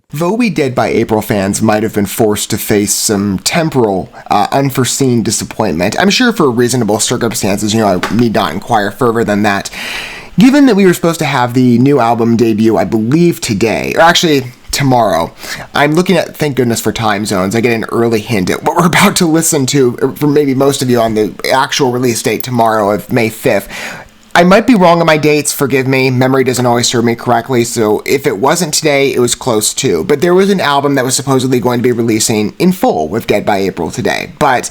Though we Dead by April fans might have been forced to face some temporal, unforeseen disappointment, I'm sure for reasonable circumstances, I need not inquire further than that. Given that we were supposed to have the new album debut, I believe today, or actually tomorrow, I'm looking at, thank goodness for time zones, I get an early hint at what we're about to listen to, for maybe most of you on the actual release date tomorrow of May 5th. I might be wrong on my dates, forgive me, memory doesn't always serve me correctly, so if it wasn't today, it was close to. But there was an album that was supposedly going to be releasing in full with Dead by April today, but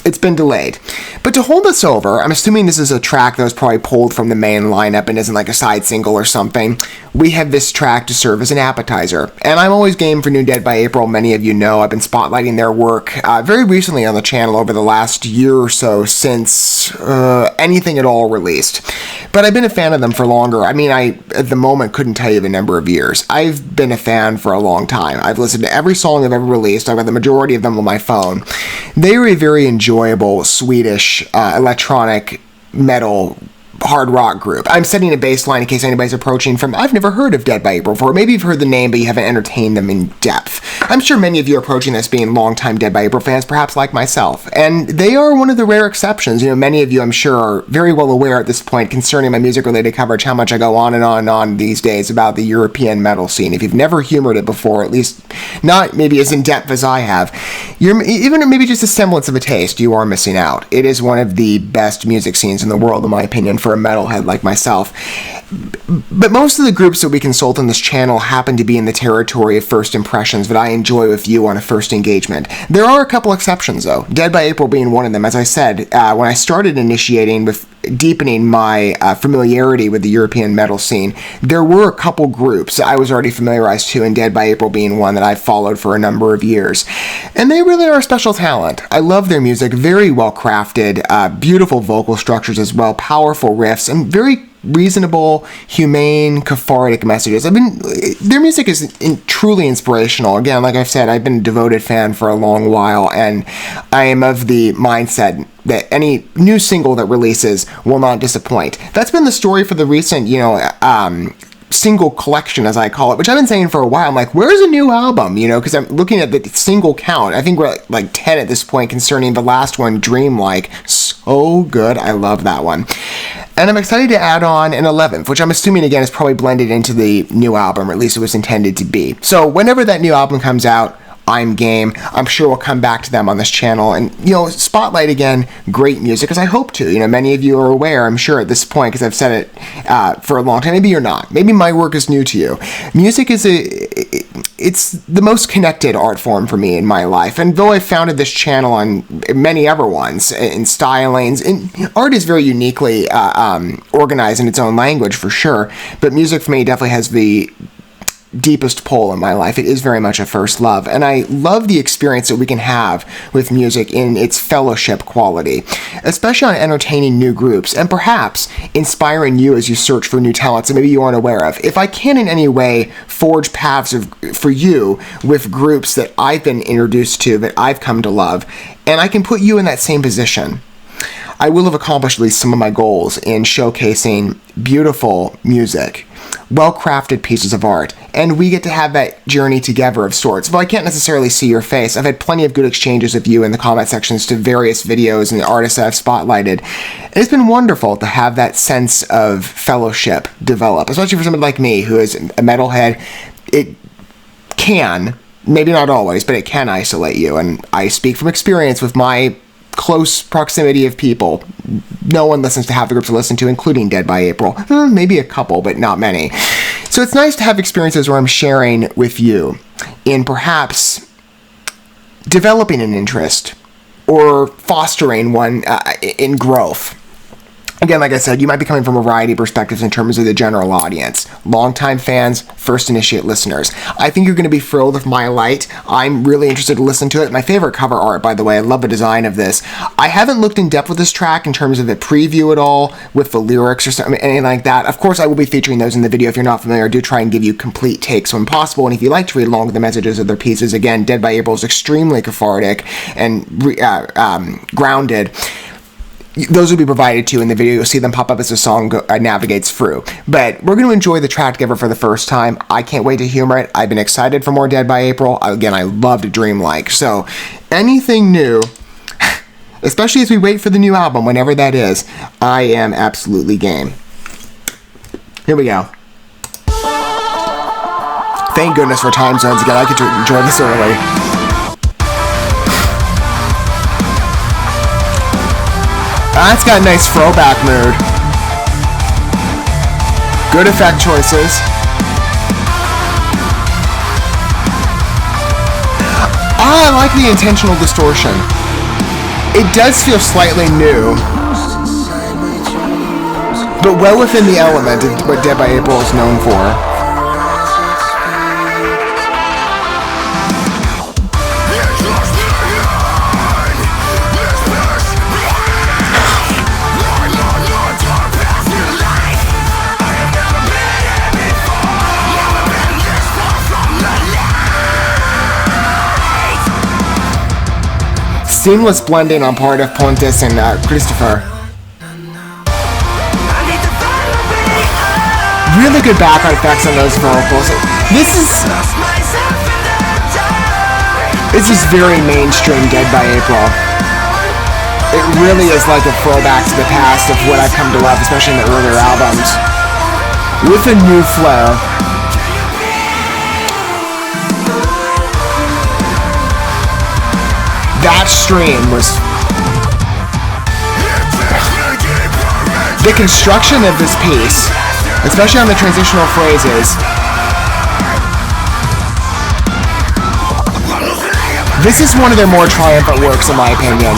it's been delayed. But to hold us over, I'm assuming this is a track that was probably pulled from the main lineup and isn't like a side single or something. We have this track to serve as an appetizer. And I'm always game for new Dead by April. Many of you know I've been spotlighting their work very recently on the channel over the last year or so since anything at all released. But I've been a fan of them for longer. I mean, I, at the moment, couldn't tell you the number of years. I've been a fan for a long time. I've listened to every song they've ever released. I've got the majority of them on my phone. They are a very enjoyable Swedish electronic metal hard rock group. I'm setting a baseline in case anybody's approaching from, I've never heard of Dead by April before. Maybe you've heard the name, but you haven't entertained them in depth. I'm sure many of you are approaching this being longtime Dead by April fans, perhaps like myself. And they are one of the rare exceptions. Many of you, I'm sure, are very well aware at this point concerning my music-related coverage, how much I go on and on and on these days about the European metal scene. If you've never humored it before, at least not maybe as in-depth as I have, even maybe just a semblance of a taste, you are missing out. It is one of the best music scenes in the world, in my opinion, for a metalhead like myself. But most of the groups that we consult on this channel happen to be in the territory of first impressions that I enjoy with you on a first engagement. There are a couple exceptions, though, Dead by April being one of them. As I said, when I started initiating with deepening my familiarity with the European metal scene, there were a couple groups I was already familiarized to, and Dead by April being one that I've followed for a number of years. And they really are a special talent. I love their music, very well crafted, beautiful vocal structures as well, powerful riffs, and very reasonable, humane, cathartic messages. Their music is truly inspirational. Again, like I've said, I've been a devoted fan for a long while, and I am of the mindset that any new single that releases will not disappoint. That's been the story for the recent, single collection, as I call it, which I've been saying for a while. I'm like, where's a new album? Because I'm looking at the single count. I think we're at like 10 at this point concerning the last one, Dreamlike. So good. I love that one. And I'm excited to add on an 11th, which I'm assuming, again, is probably blended into the new album, or at least it was intended to be. So whenever that new album comes out, I'm game. I'm sure we'll come back to them on this channel and, spotlight again great music, as I hope to. Many of you are aware, I'm sure, at this point, because I've said it for a long time. Maybe you're not. Maybe my work is new to you. Music is it's the most connected art form for me in my life. And though I founded this channel on many other ones in stylings, and art is very uniquely organized in its own language, for sure. But music for me definitely has the deepest pull in my life. It is very much a first love, and I love the experience that we can have with music in its fellowship quality, especially on entertaining new groups and perhaps inspiring you as you search for new talents that maybe you aren't aware of. If I can in any way forge paths for you with groups that I've been introduced to, that I've come to love, and I can put you in that same position, I will have accomplished at least some of my goals in showcasing beautiful music, well-crafted pieces of art, and we get to have that journey together of sorts. Though I can't necessarily see your face, I've had plenty of good exchanges with you in the comment sections to various videos and the artists that I've spotlighted. And it's been wonderful to have that sense of fellowship develop, especially for somebody like me who is a metalhead. It can, maybe not always, but it can isolate you, and I speak from experience with my close proximity of people. No one listens to half the groups I listen to, including Dead by April. Maybe a couple, but not many. So it's nice to have experiences where I'm sharing with you in perhaps developing an interest or fostering one in growth. Again, like I said, you might be coming from a variety of perspectives in terms of the general audience. Longtime fans, first initiate listeners. I think you're going to be thrilled with my light. I'm really interested to listen to it. My favorite cover art, by the way. I love the design of this. I haven't looked in depth with this track in terms of the preview at all, with the lyrics or something, anything like that. Of course, I will be featuring those in the video. If you're not familiar, I do try and give you complete takes when possible. And if you like to read along with the messages of their pieces, again, Dead by April is extremely cathartic and grounded. those will be provided to you in the video. You'll see them pop up as the song navigates through. But we're going to enjoy the track together for the first time. I can't wait to humor it. I've been excited for more Dead by April. Again, I loved Dreamlike. So anything new, especially as we wait for the new album, whenever that is, I am absolutely game. Here we go. Thank goodness for time zones again. I get to enjoy this early. That's got a nice throwback mood. Good effect choices. I like the intentional distortion. It does feel slightly new, but well within the element of what Dead by April is known for. Seamless blending on part of Pontus and Christopher. Really good background effects on those vocals. This is very mainstream Dead by April. It really is like a throwback to the past of what I've come to love, especially in the earlier albums, with a new flow. That stream was... The construction of this piece, especially on the transitional phrases, this is one of their more triumphant works in my opinion.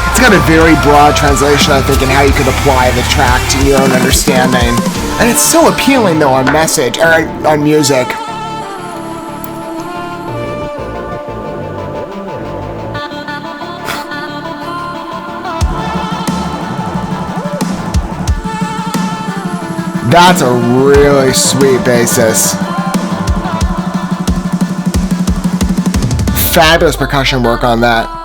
It's got a very broad translation, I think, in how you could apply the track to your own understanding. And it's so appealing, though, on message, or on music. That's a really sweet basis. Fabulous percussion work on that.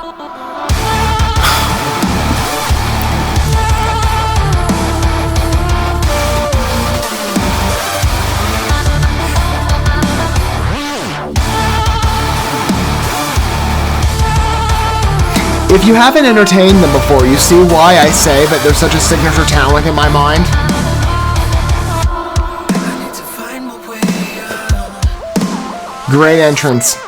If you haven't entertained them before, you see why I say that they're such a signature talent in my mind. Great entrance.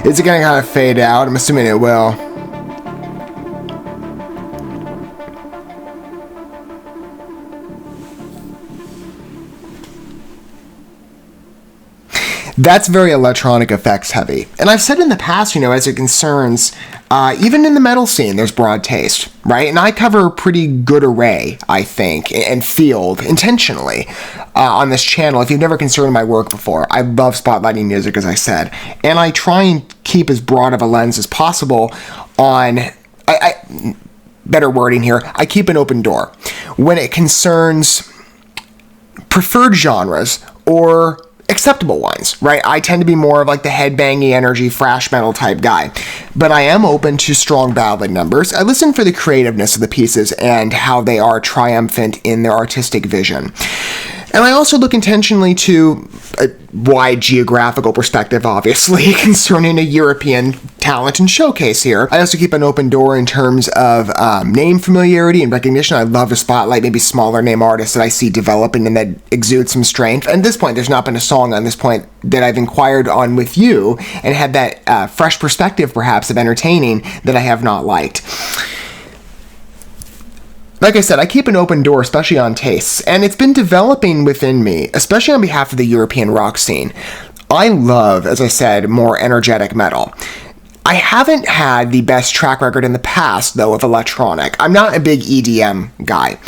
Is it going to kind of fade out? I'm assuming it will. That's very electronic effects heavy. And I've said in the past, as it concerns, even in the metal scene, there's broad taste, right? And I cover a pretty good array, I think, and field, intentionally, on this channel. If you've never considered my work before, I love spotlighting music, as I said. And I try and keep as broad of a lens as possible on... better wording here, I keep an open door. When it concerns preferred genres or acceptable ones, right? I tend to be more of like the headbangy energy, thrash metal type guy. But I am open to strong ballad numbers. I listen for the creativeness of the pieces and how they are triumphant in their artistic vision. And I also look intentionally to a wide geographical perspective, obviously, concerning a European talent and showcase here. I also keep an open door in terms of name familiarity and recognition. I love to spotlight maybe smaller name artists that I see developing and that exude some strength. And at this point, there's not been a song on this point that I've inquired on with you and had that fresh perspective, perhaps, of entertaining that I have not liked. Like I said, I keep an open door, especially on tastes, and it's been developing within me, especially on behalf of the European rock scene. I love, as I said, more energetic metal. I haven't had the best track record in the past, though, of electronic. I'm not a big EDM guy,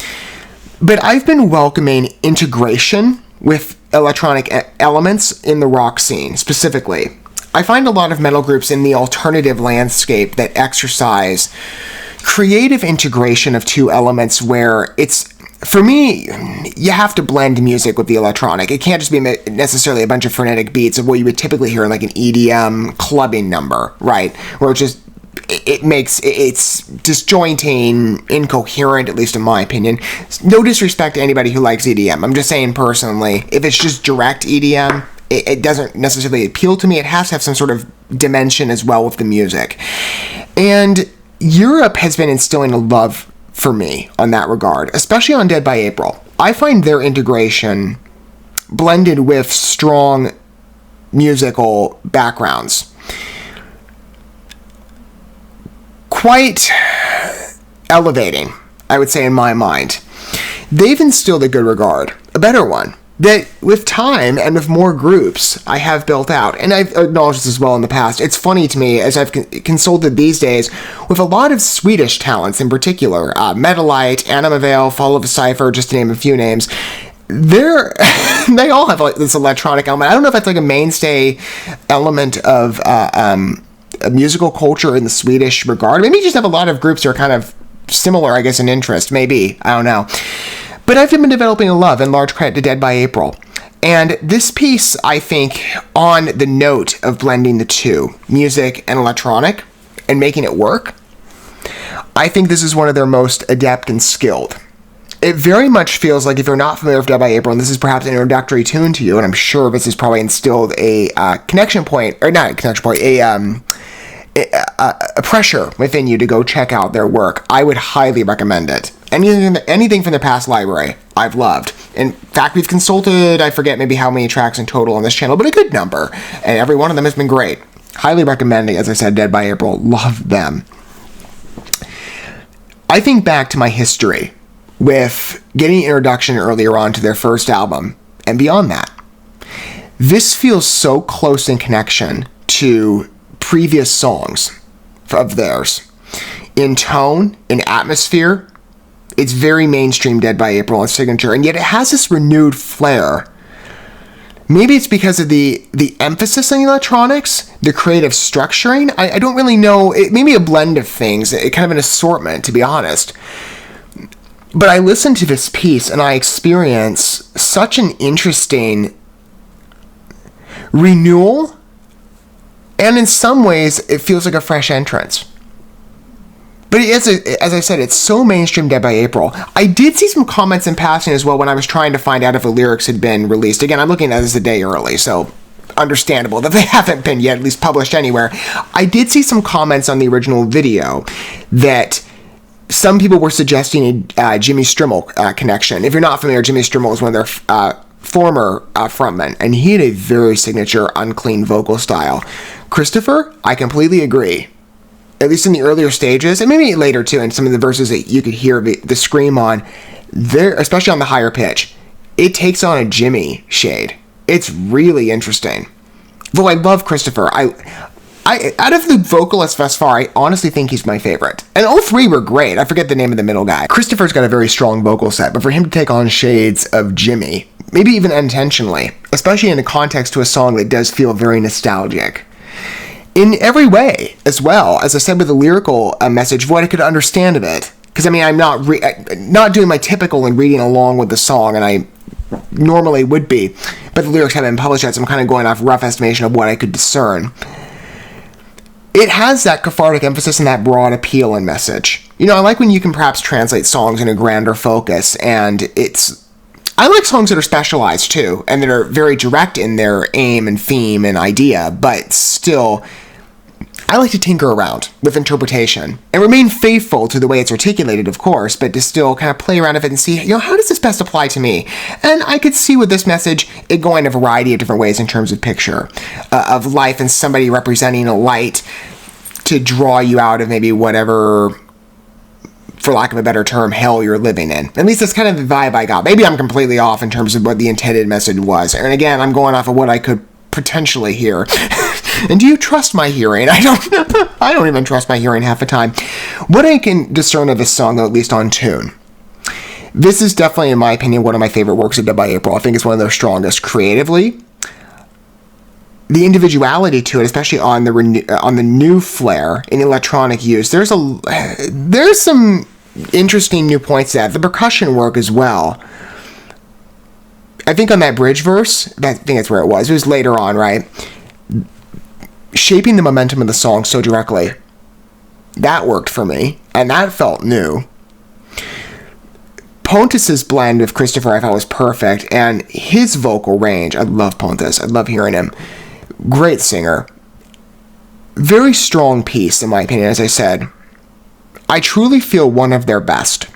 but I've been welcoming integration with electronic elements in the rock scene, specifically. I find a lot of metal groups in the alternative landscape that exercise creative integration of two elements where it's, for me, you have to blend music with the electronic. It can't just be necessarily a bunch of frenetic beats of what you would typically hear in like an EDM clubbing number, right? Where it's disjointing, incoherent, at least in my opinion. No disrespect to anybody who likes EDM. I'm just saying personally, if it's just direct EDM, it doesn't necessarily appeal to me. It has to have some sort of dimension as well with the music. And Europe has been instilling a love for me on that regard, especially on Dead by April. I find their integration blended with strong musical backgrounds quite elevating, I would say, in my mind. They've instilled a good regard, a better one, that with time and with more groups I have built out, and I've acknowledged this as well in the past. It's funny to me as I've consulted these days with a lot of Swedish talents in particular, Metalite, Animavale, Fall of a Cypher, just to name a few names. They all have like this electronic element. I don't know if that's like a mainstay element of a musical culture in the Swedish regard. Maybe you just have a lot of groups that are kind of similar, I guess, in interest. Maybe. I don't know. But I've been developing a love, in large credit to Dead by April. And this piece, I think, on the note of blending the two, music and electronic, and making it work, I think this is one of their most adept and skilled. It very much feels like, if you're not familiar with Dead by April, and this is perhaps an introductory tune to you, and I'm sure this has probably instilled a connection point, or not a connection point, a pressure within you to go check out their work, I would highly recommend it. Anything from their past library, I've loved. In fact, we've consulted, I forget maybe how many tracks in total on this channel, but a good number. And every one of them has been great. Highly recommending, as I said, Dead by April. Love them. I think back to my history with getting an introduction earlier on to their first album, and beyond that. This feels so close in connection to previous songs of theirs. In tone, in atmosphere, it's very mainstream Dead by April and signature, and yet it has this renewed flair. Maybe it's because of the emphasis on electronics, the creative structuring. I don't really know. It may be a blend of things, kind of an assortment, to be honest. But I listen to this piece and I experience such an interesting renewal, and in some ways, it feels like a fresh entrance. But as I said, it's so mainstream Dead by April. I did see some comments in passing as well when I was trying to find out if the lyrics had been released. Again, I'm looking at this a day early, so understandable that they haven't been yet, at least published anywhere. I did see some comments on the original video that some people were suggesting a Jimmy Strimmel connection. If you're not familiar, Jimmy Strimmel is one of their former frontmen, and he had a very signature unclean vocal style. Christopher, I completely agree. At least in the earlier stages, and maybe later too, in some of the verses that you could hear the scream on, there, especially on the higher pitch, it takes on a Jimmy shade. It's really interesting. Though I love Christopher, I out of the vocalists thus far, I honestly think he's my favorite. And all three were great. I forget the name of the middle guy. Christopher's got a very strong vocal set, but for him to take on shades of Jimmy, maybe even unintentionally, especially in a context to a song that does feel very nostalgic, in every way, as well, as I said with the lyrical message, what I could understand of it. Because, I mean, I'm not doing my typical and reading along with the song, and I normally would be, but the lyrics haven't been published yet, so I'm kind of going off rough estimation of what I could discern. It has that cathartic emphasis and that broad appeal and message. You know, I like when you can perhaps translate songs in a grander focus, and it's I like songs that are specialized too, and that are very direct in their aim and theme and idea, but still, I like to tinker around with interpretation and remain faithful to the way it's articulated, of course, but to still kind of play around with it and see, how does this best apply to me? And I could see with this message it going a variety of different ways in terms of picture of life and somebody representing a light to draw you out of maybe whatever, for lack of a better term, hell you're living in. At least that's kind of the vibe I got. Maybe I'm completely off in terms of what the intended message was. And again, I'm going off of what I could potentially hear. And do you trust my hearing? I don't even trust my hearing half the time. What I can discern of this song, though, at least on tune, this is definitely, in my opinion, one of my favorite works of Dead by April. I think it's one of their strongest creatively. The individuality to it, especially on the new flair in electronic use, there's some interesting new points to that. The percussion work as well. I think on that bridge verse, I think that's where it was. It was later on, right? Shaping the momentum of the song so directly. That worked for me, and that felt new. Pontus's blend of Christopher I thought was perfect, and his vocal range, I love Pontus. I love hearing him. Great singer. Very strong piece, in my opinion, as I said. I truly feel one of their best.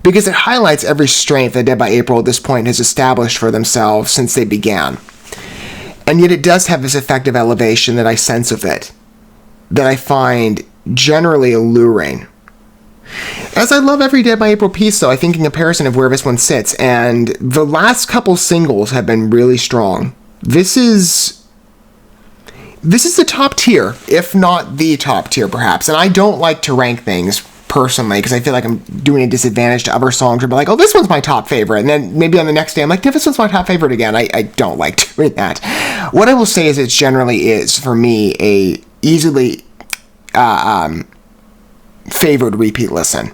Because it highlights every strength that Dead by April at this point has established for themselves since they began. And yet it does have this effective elevation that I sense of it, that I find generally alluring. As I love every Dead by April piece, though, I think in comparison of where this one sits, and the last couple singles have been really strong. This is the top tier, if not the top tier, perhaps. And I don't like to rank things personally, because I feel like I'm doing a disadvantage to other songs. I'd be like, oh, this one's my top favorite. And then maybe on the next day, I'm like, yeah, this one's my top favorite again. I don't like doing that. What I will say is it generally is, for me, a easily favored repeat listen.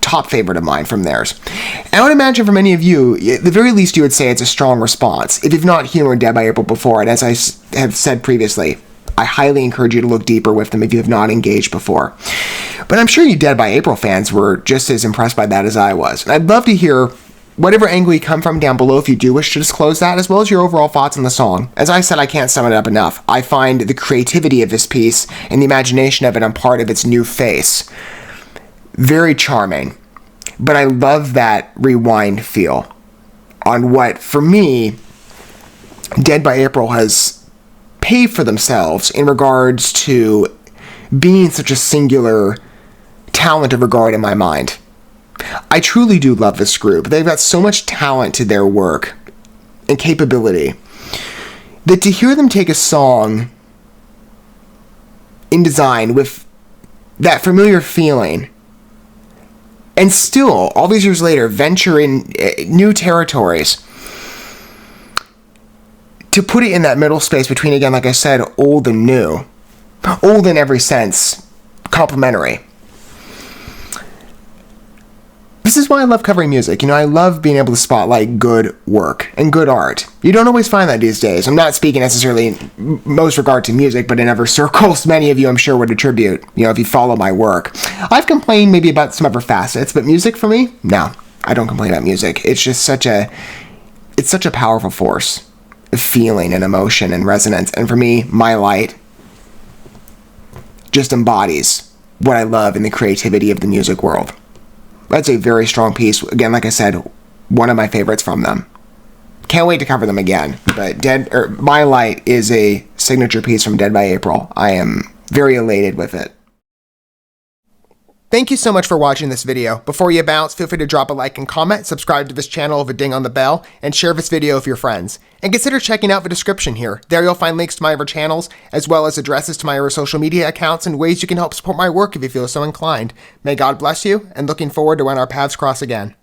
Top favorite of mine from theirs. And I would imagine for many of you, at the very least, you would say it's a strong response. If you've not humored Dead by April before, and as I have said previously, I highly encourage you to look deeper with them if you have not engaged before. But I'm sure you Dead by April fans were just as impressed by that as I was. And I'd love to hear whatever angle you come from down below if you do wish to disclose that, as well as your overall thoughts on the song. As I said, I can't sum it up enough. I find the creativity of this piece and the imagination of it on part of its new face very charming. But I love that rewind feel on what, for me, Dead by April has paved for themselves in regards to being such a singular talent of regard in my mind. I truly do love this group. They've got so much talent to their work and capability that to hear them take a song in design with that familiar feeling and still, all these years later, venture in new territories, to put it in that middle space between, again, like I said, old and new. Old in every sense, complementary. This is why I love covering music. I love being able to spotlight good work and good art. You don't always find that these days. I'm not speaking necessarily in most regard to music, but in other circles, many of you, I'm sure, would attribute, if you follow my work. I've complained maybe about some other facets, but music for me? No, I don't complain about music. It's just such a powerful force of feeling and emotion and resonance. And for me, My Light just embodies what I love in the creativity of the music world. That's a very strong piece. Again, like I said, one of my favorites from them. Can't wait to cover them again. But My Light is a signature piece from Dead by April. I am very elated with it. Thank you so much for watching this video. Before you bounce, feel free to drop a like and comment, subscribe to this channel with a ding on the bell, and share this video with your friends. And consider checking out the description here. There you'll find links to my other channels, as well as addresses to my other social media accounts and ways you can help support my work if you feel so inclined. May God bless you, and looking forward to when our paths cross again.